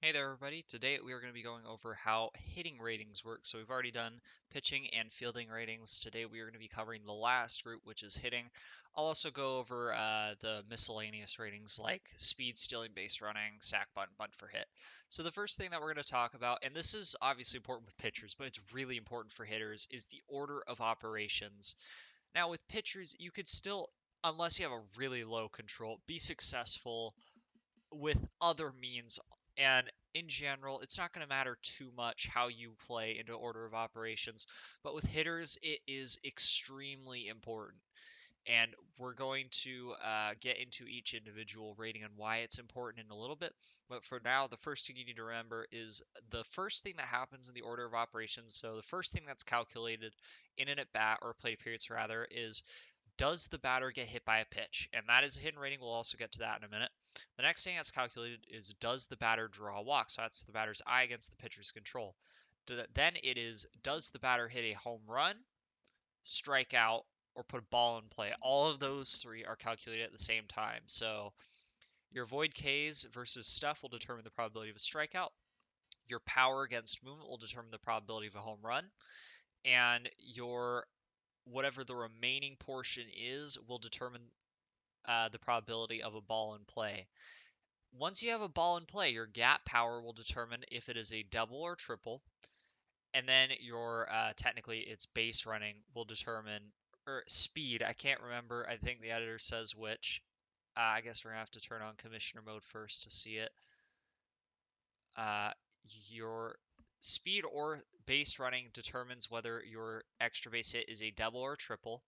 Hey there, everybody. Today we are going to be going over how hitting ratings work. So we've already done pitching and fielding ratings. Today we are going to be covering the last group, which is hitting. I'll also go over the miscellaneous ratings like speed, stealing, base running, sack, bunt for hit. So the first thing that we're going to talk about, and this is obviously important with pitchers, but it's really important for hitters, is the order of operations. Now with pitchers, you could still, unless you have a really low control, be successful with other means. And in general, it's not going to matter too much how you play into order of operations, but with hitters, it is extremely important. And we're going to get into each individual rating and why it's important in a little bit. But for now, the first thing you need to remember is the first thing that happens in the order of operations. So the first thing that's calculated in an at bat or plate appearance rather is, does the batter get hit by a pitch? And that is a hidden rating. We'll also get to that in a minute. The next thing that's calculated is, does the batter draw a walk? So that's the batter's eye against the pitcher's control. Then it is, does the batter hit a home run, strikeout, or put a ball in play? All of those three are calculated at the same time. So your void Ks versus stuff will determine the probability of a strikeout. Your power against movement will determine the probability of a home run. And your whatever the remaining portion is will determine the probability of a ball in play. Once you have a ball in play, your gap power will determine if it is a double or triple, and then your technically its base running will determine, or speed. I can't remember. I think the editor says which. I guess we're gonna have to turn on commissioner mode first to see it. Uh, your speed or base running determines whether your extra base hit is a double or triple,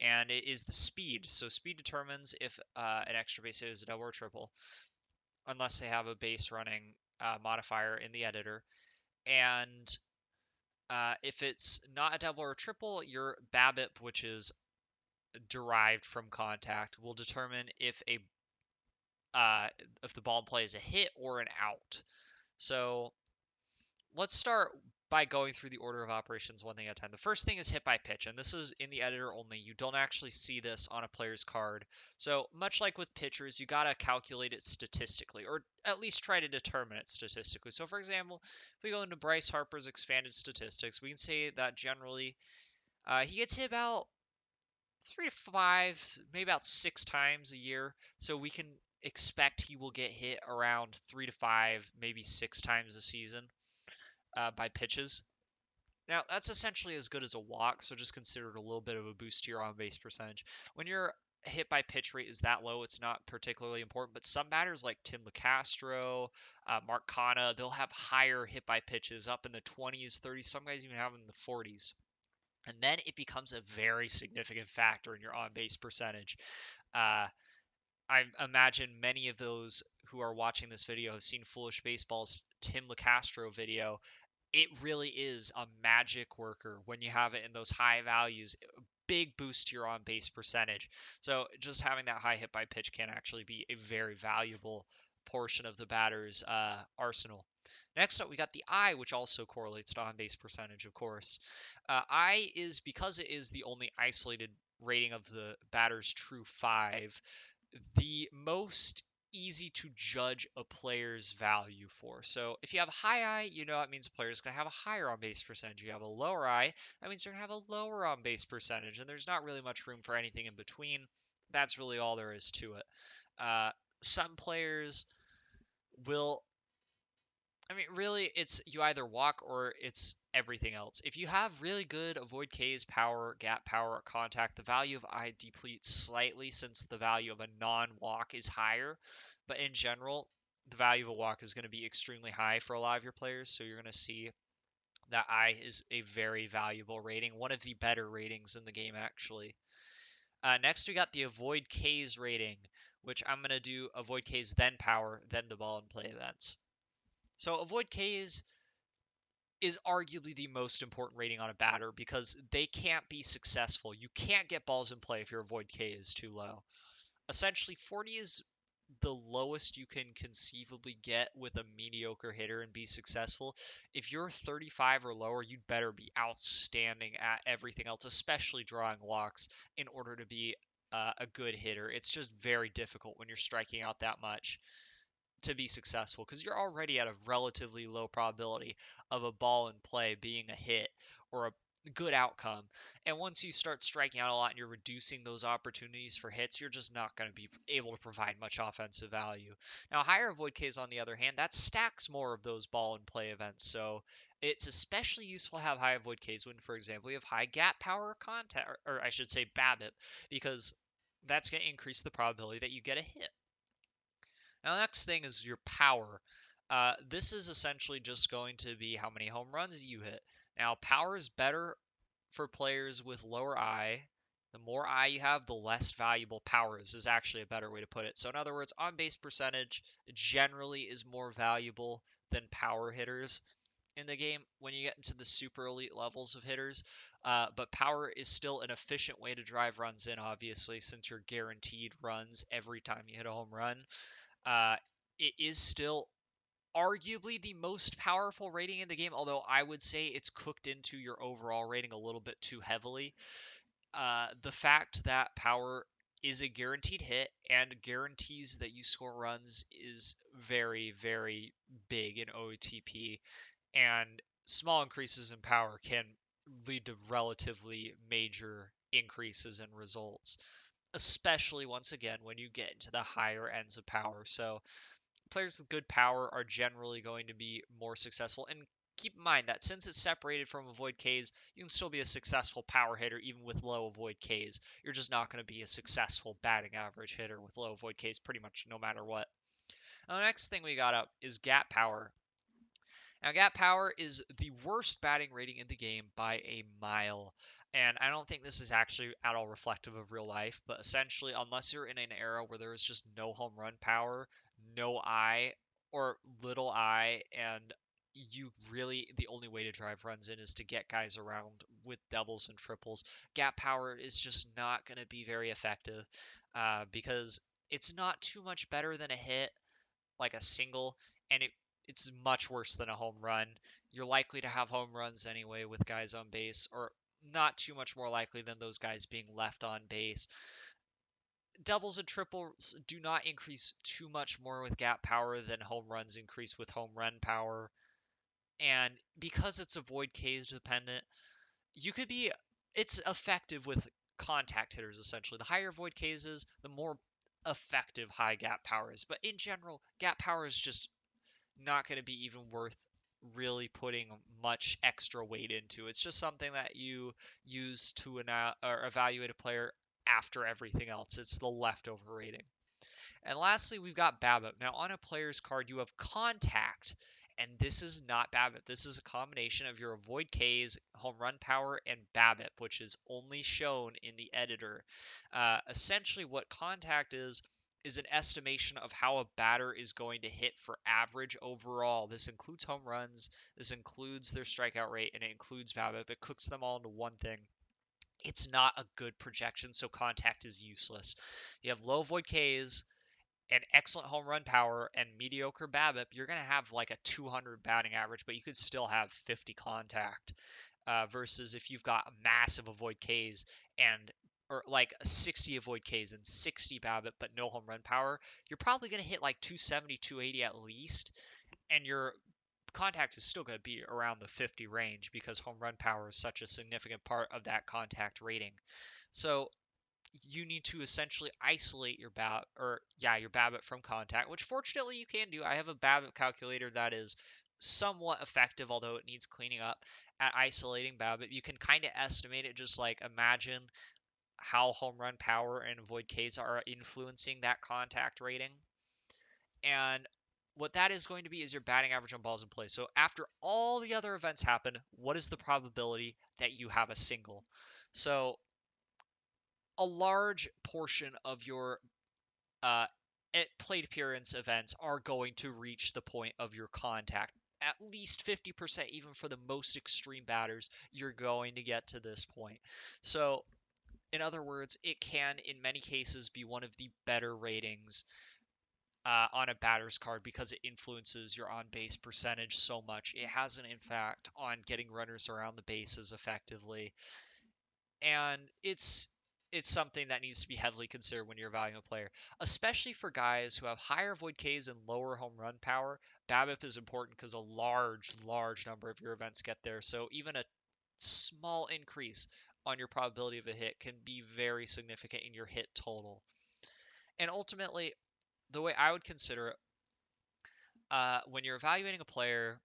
and it is the speed. So speed determines if an extra base hit is a double or triple, unless they have a base running modifier in the editor. And if it's not a double or a triple, your BABIP, which is derived from contact, will determine uh, if the ball in play is a hit or an out. So let's start by going through the order of operations one thing at a time. The first thing is hit by pitch, and this is in the editor only. You don't actually see this on a player's card. So much like with pitchers, you gotta calculate it statistically, or at least try to determine it statistically. So for example, if we go into Bryce Harper's expanded statistics, we can say that generally he gets hit about 3 to 5, maybe about 6 times a year. So we can expect he will get hit around 3 to 5, maybe 6 times a season by pitches. Now, that's essentially as good as a walk, so just consider it a little bit of a boost to your on base percentage. When your hit by pitch rate is that low, it's not particularly important, but some batters like Tim LeCastro, Mark Canha, they'll have higher hit by pitches up in the 20s, 30s, some guys even have them in the 40s. And then it becomes a very significant factor in your on base percentage. Uh, I imagine many of those who are watching this video have seen Foolish Baseball's Tim LeCastro video. It really is a magic worker when you have it in those high values. Big boost to your on base percentage. So just having that high hit by pitch can actually be a very valuable portion of the batter's arsenal. Next up, we got the eye, which also correlates to on base percentage, of course. Eye is, because it is the only isolated rating of the batter's true five, the most easy to judge a player's value for. So if you have a high eye, you know it means a player is going to have a higher on base percentage. You have a lower eye, that means they're going to have a lower on base percentage. And there's not really much room for anything in between. That's really all there is to it. Uh, some players will, I mean, really, it's you either walk or it's everything else. If you have really good avoid K's, power, gap power, contact, the value of I depletes slightly since the value of a non-walk is higher. But in general, the value of a walk is going to be extremely high for a lot of your players. So you're going to see that I is a very valuable rating, one of the better ratings in the game, actually. Next, we got the avoid K's rating, which I'm going to do avoid K's, then power, then the ball and play events. So avoid Ks is arguably the most important rating on a batter because they can't be successful. You can't get balls in play if your avoid K is too low. Essentially, 40 is the lowest you can conceivably get with a mediocre hitter and be successful. If you're 35 or lower, you'd better be outstanding at everything else, especially drawing walks, in order to be a good hitter. It's just very difficult when you're striking out that much to be successful because you're already at a relatively low probability of a ball in play being a hit or a good outcome. And once you start striking out a lot and you're reducing those opportunities for hits, you're just not going to be able to provide much offensive value. Now, higher avoid Ks, on the other hand, that stacks more of those ball and play events. So it's especially useful to have high avoid Ks when, for example, you have high gap power contact, or I should say BABIP, because that's going to increase the probability that you get a hit. Now, the next thing is your power. This is essentially just going to be how many home runs you hit. Now, power is better for players with lower I. The more I you have, the less valuable power is actually a better way to put it. So in other words, on base percentage generally is more valuable than power hitters in the game when you get into the super elite levels of hitters. But power is still an efficient way to drive runs in, obviously, since you're guaranteed runs every time you hit a home run. Uh, it is still arguably the most powerful rating in the game, although I would say it's cooked into your overall rating a little bit too heavily. The fact that power is a guaranteed hit and guarantees that you score runs is very, very big in OTP, and small increases in power can lead to relatively major increases in results, especially once again when you get into the higher ends of power. So players with good power are generally going to be more successful. And keep in mind that since it's separated from avoid Ks, you can still be a successful power hitter even with low avoid Ks. You're just not going to be a successful batting average hitter with low avoid Ks pretty much no matter what. Now, the next thing we got up is gap power. Now, gap power is the worst batting rating in the game by a mile. And I don't think this is actually at all reflective of real life, but essentially, unless you're in an era where there is just no home run power, no I, or little I, and you really, the only way to drive runs in is to get guys around with doubles and triples, gap power is just not going to be very effective because it's not too much better than a hit like a single, and it's much worse than a home run. You're likely to have home runs anyway with guys on base, or not too much more likely than those guys being left on base. Doubles and triples do not increase too much more with gap power than home runs increase with home run power. And because it's avoid Ks dependent, you could be it's effective with contact hitters essentially. The higher avoid Ks is, the more effective high gap power is. But in general, gap power is just not going to be even worth really putting much extra weight into. It's just something that you use to or evaluate a player after everything else. It's the leftover rating. And lastly, we've got BABIP. Now, on a player's card, you have contact, and this is not BABIP. This is a combination of your avoid Ks, home run power, and BABIP, which is only shown in the editor. Essentially, what contact is an estimation of how a batter is going to hit for average overall. This includes home runs, this includes their strikeout rate, and it includes BABIP. It cooks them all into one thing. It's not a good projection, so contact is useless. You have low avoid Ks, and excellent home run power and mediocre BABIP, you're going to have like a 200 batting average, but you could still have 50 contact. Versus if you've got massive avoid Ks and or like 60 avoid Ks and 60 BABIP, but no home run power, you're probably going to hit like 270, 280 at least, and your contact is still going to be around the 50 range because home run power is such a significant part of that contact rating. So you need to essentially isolate your your BABIP from contact, which fortunately you can do. I have a BABIP calculator that is somewhat effective, although it needs cleaning up at isolating BABIP. You can kind of estimate it, just like imagine how home run power and avoid Ks are influencing that contact rating. And what that is going to be is your batting average on balls in play. So after all the other events happen, what is the probability that you have a single? So a large portion of your plate appearance events are going to reach the point of your contact. At least 50%, even for the most extreme batters, you're going to get to this point. So, in other words, it can, in many cases, be one of the better ratings on a batter's card because it influences your on base percentage so much. It has an impact on getting runners around the bases effectively. And it's something that needs to be heavily considered when you're valuing a player, especially for guys who have higher avoid Ks and lower home run power. BABIP is important because a large number of your events get there. So even a small increase on your probability of a hit can be very significant in your hit total. And ultimately, the way I would consider it, when you're evaluating a player,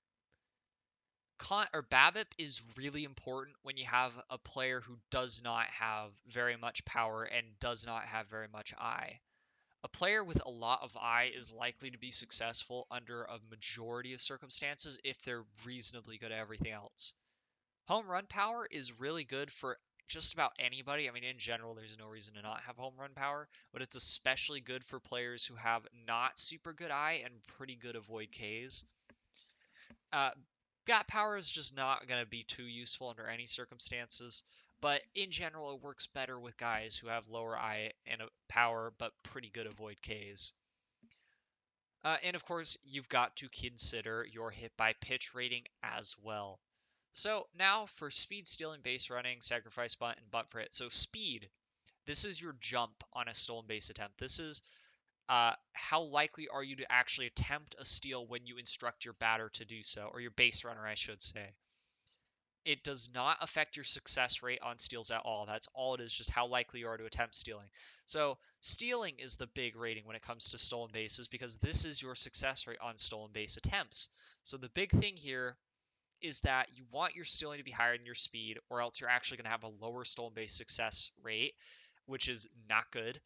BABIP is really important when you have a player who does not have very much power and does not have very much I. A player with a lot of I is likely to be successful under a majority of circumstances if they're reasonably good at everything else. Home run power is really good for just about anybody. I mean, in general, there's no reason to not have home run power, but it's especially good for players who have not super good I and pretty good avoid Ks. Bat power is just not going to be too useful under any circumstances, but in general, it works better with guys who have lower I and power, but pretty good avoid Ks. And of course, you've got to consider your hit by pitch rating as well. So now for speed, stealing, base running, sacrifice bunt, and bunt for hit. So speed, this is your jump on a stolen base attempt. This is how likely are you to actually attempt a steal when you instruct your batter to do so, or your base runner, I should say. It does not affect your success rate on steals at all. That's all it is, just how likely you are to attempt stealing. So stealing is the big rating when it comes to stolen bases because this is your success rate on stolen base attempts. So the big thing here is that you want your stealing to be higher than your speed, or else you're actually going to have a lower stolen base success rate, which is not good.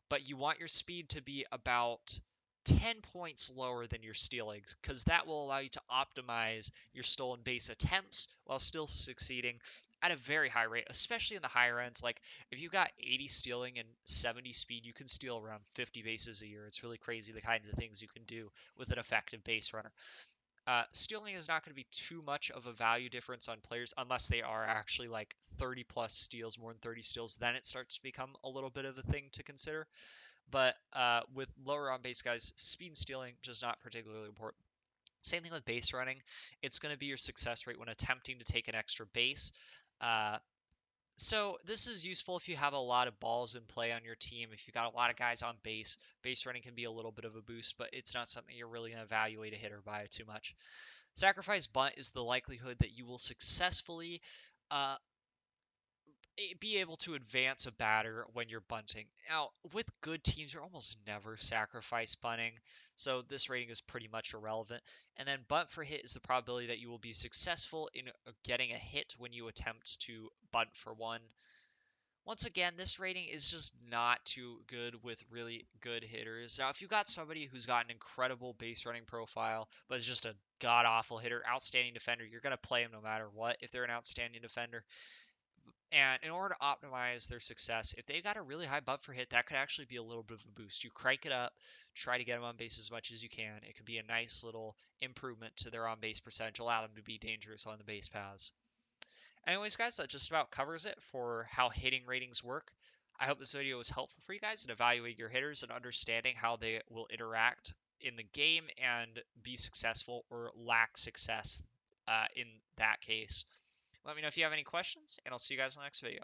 But you want your speed to be about 10 points lower than your stealings, because that will allow you to optimize your stolen base attempts while still succeeding at a very high rate, especially in the higher ends. Like if you got 80 stealing and 70 speed, you can steal around 50 bases a year. It's really crazy the kinds of things you can do with an effective base runner. Stealing is not going to be too much of a value difference on players unless they are actually like 30 plus steals, more than 30 steals. Then it starts to become a little bit of a thing to consider. But with lower on base guys, speed and stealing just not particularly important. Same thing with base running. It's going to be your success rate when attempting to take an extra base. Uh, so this is useful if you have a lot of balls in play on your team. If you've got a lot of guys on base, base running can be a little bit of a boost, but it's not something you're really going to evaluate a hitter by too much. Sacrifice bunt is the likelihood that you will successfully uh, be able to advance a batter when you're bunting. Now, with good teams, you're almost never sacrifice bunting, so this rating is pretty much irrelevant. And then bunt for hit is the probability that you will be successful in getting a hit when you attempt to bunt for one. Once again, this rating is just not too good with really good hitters. Now, if you've got somebody who's got an incredible base running profile, but is just a god-awful hitter, outstanding defender, you're going to play him no matter what if they're an outstanding defender. And in order to optimize their success, if they've got a really high butt for hit, that could actually be a little bit of a boost. You crank it up, try to get them on base as much as you can. It could be a nice little improvement to their on base percentage, allow them to be dangerous on the base paths. Anyways, guys, that just about covers it for how hitting ratings work. I hope this video was helpful for you guys in evaluating your hitters and understanding how they will interact in the game and be successful or lack success in that case. Let me know if you have any questions, and I'll see you guys in the next video.